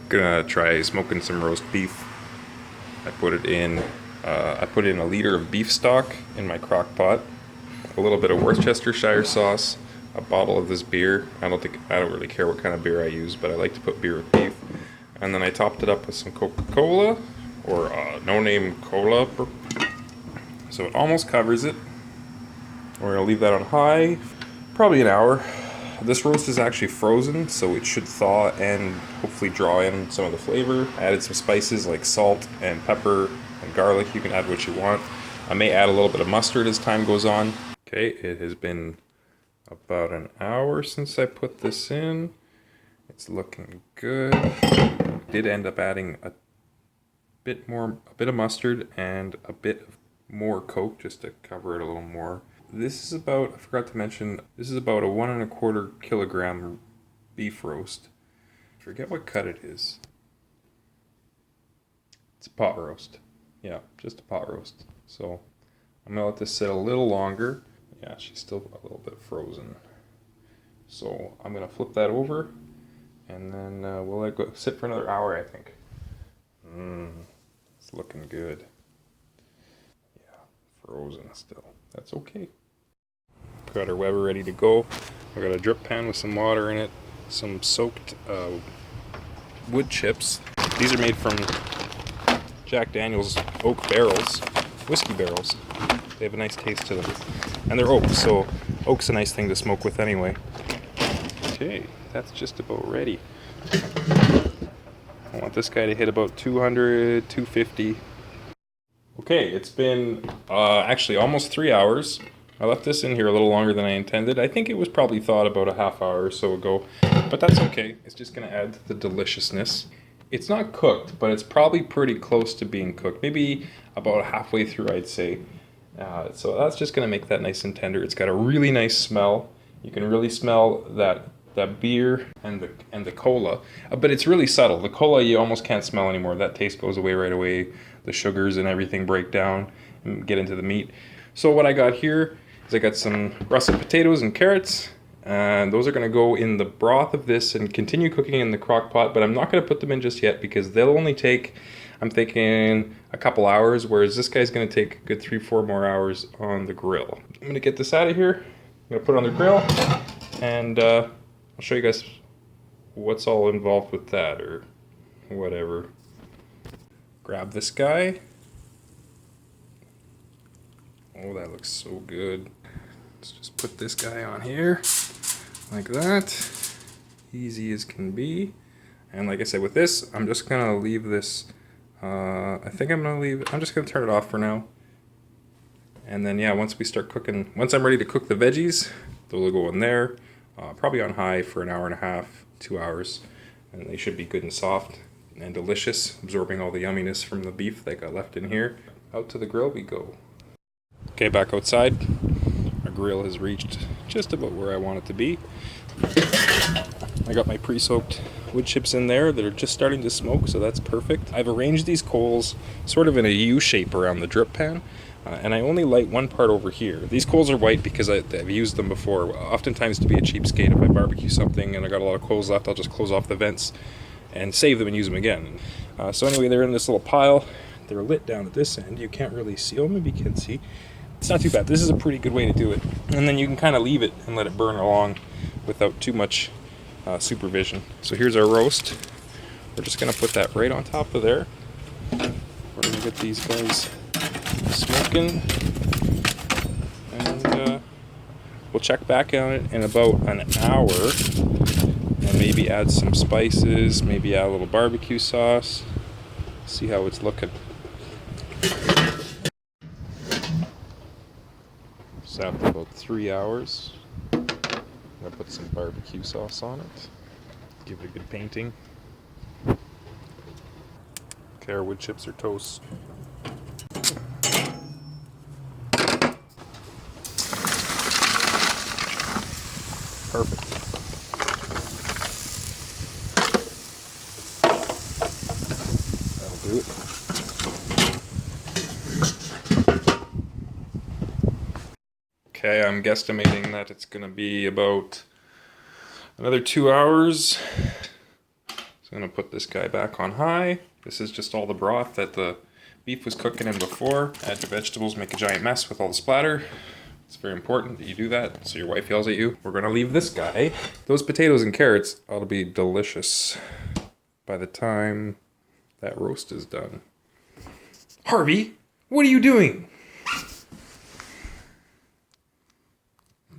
Gonna try smoking some roast beef. I put in a liter of beef stock in my crock pot, a little bit of Worcestershire sauce, a bottle of this beer. I don't really care what kind of beer I use, but I like to put beer with beef. And then I topped it up with some Coca-Cola or no-name cola. So it almost covers it. We're gonna leave that on high, probably an hour. This roast is actually frozen, so it should thaw and hopefully draw in some of the flavor. I added some spices like salt and pepper and garlic. You can add what you want. I may add a little bit of mustard as time goes on. Okay, it has been about an hour since I put this in. It's looking good. I did end up adding a bit of mustard and a bit more Coke just to cover it a little more. This is about, I forgot to mention, this is about a 1¼ kilogram beef roast. I forget what cut it is. It's a pot roast. Yeah, just a pot roast. So I'm gonna let this sit a little longer. Yeah, she's still a little bit frozen. So I'm gonna flip that over and then we'll let it go sit for another hour, I think. It's looking good. Yeah, frozen still. That's okay. Got our Weber ready to go. I got a drip pan with some water in it, some soaked wood chips. These are made from Jack Daniel's oak barrels, whiskey barrels. They have a nice taste to them. And they're oak, so oak's a nice thing to smoke with anyway. Okay, that's just about ready. I want this guy to hit about 200, 250. Okay, it's been actually almost 3 hours. I left this in here a little longer than I intended. I think it was probably thawed about a half hour or so ago, but that's okay. It's just gonna add to the deliciousness. It's not cooked, but it's probably pretty close to being cooked. Maybe about halfway through, I'd say. So that's just gonna make that nice and tender. It's got a really nice smell. You can really smell that beer and the cola, but it's really subtle. The cola you almost can't smell anymore. That taste goes away right away. The sugars and everything break down and get into the meat. So what I got here is I got some russet potatoes and carrots, and those are gonna go in the broth of this and continue cooking in the crock pot, but I'm not gonna put them in just yet because they'll only take, I'm thinking, a couple hours, whereas this guy's gonna take a good 3-4 more hours on the grill. I'm gonna get this out of here. I'm gonna put it on the grill, and I'll show you guys what's all involved with that or whatever. Grab this guy. Oh, that looks so good. Let's just put this guy on here like that. Easy as can be. And like I said, with this, I'm just gonna leave this. I think I'm just gonna turn it off for now. And then yeah, once we start cooking, once I'm ready to cook the veggies, they'll go in there, probably on high for an hour and a half, 2 hours, and they should be good and soft and delicious, absorbing all the yumminess from the beef that got left in here. Out to the grill we go. Okay, back outside. Our grill has reached just about where I want it to be. I got my pre-soaked wood chips in there that are just starting to smoke, so that's perfect. I've arranged these coals sort of in a U shape around the drip pan, and I only light one part over here. These coals are white because I've used them before. Oftentimes, to be a cheapskate, if I barbecue something and I got a lot of coals left, I'll just close off the vents and save them and use them again. So anyway, they're in this little pile. They're lit down at this end. You can't really see them, maybe you can see. It's not too bad. This is a pretty good way to do it. And then you can kind of leave it and let it burn along without too much supervision. So here's our roast. We're just going to put that right on top of there. We're going to get these guys smoking. And we'll check back on it in about an hour. And maybe add some spices, maybe add a little barbecue sauce. See how it's looking. So after about 3 hours, I'm gonna put some barbecue sauce on it. Give it a good painting. Okay, our wood chips are toast. Perfect. That'll do it. Okay, I'm guesstimating that it's going to be about another 2 hours. So I'm gonna put this guy back on high. This is just all the broth that the beef was cooking in before. Add your vegetables, make a giant mess with all the splatter. It's very important that you do that so your wife yells at you. We're gonna leave this guy. Those potatoes and carrots ought to be delicious by the time that roast is done. Harvey, what are you doing?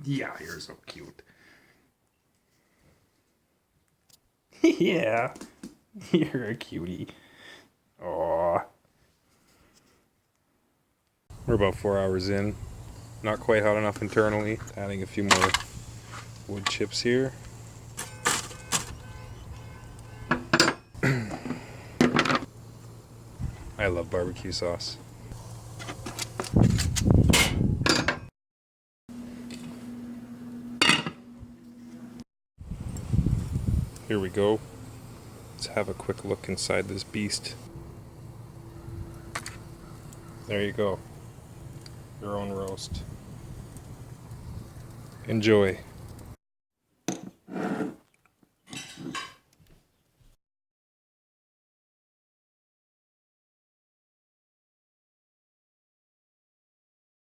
Yeah, you're so cute. Yeah, you're a cutie. Aww. We're about 4 hours in. Not quite hot enough internally. Adding a few more wood chips here. I love barbecue sauce. Here we go. Let's have a quick look inside this beast. There you go. Your own roast. Enjoy.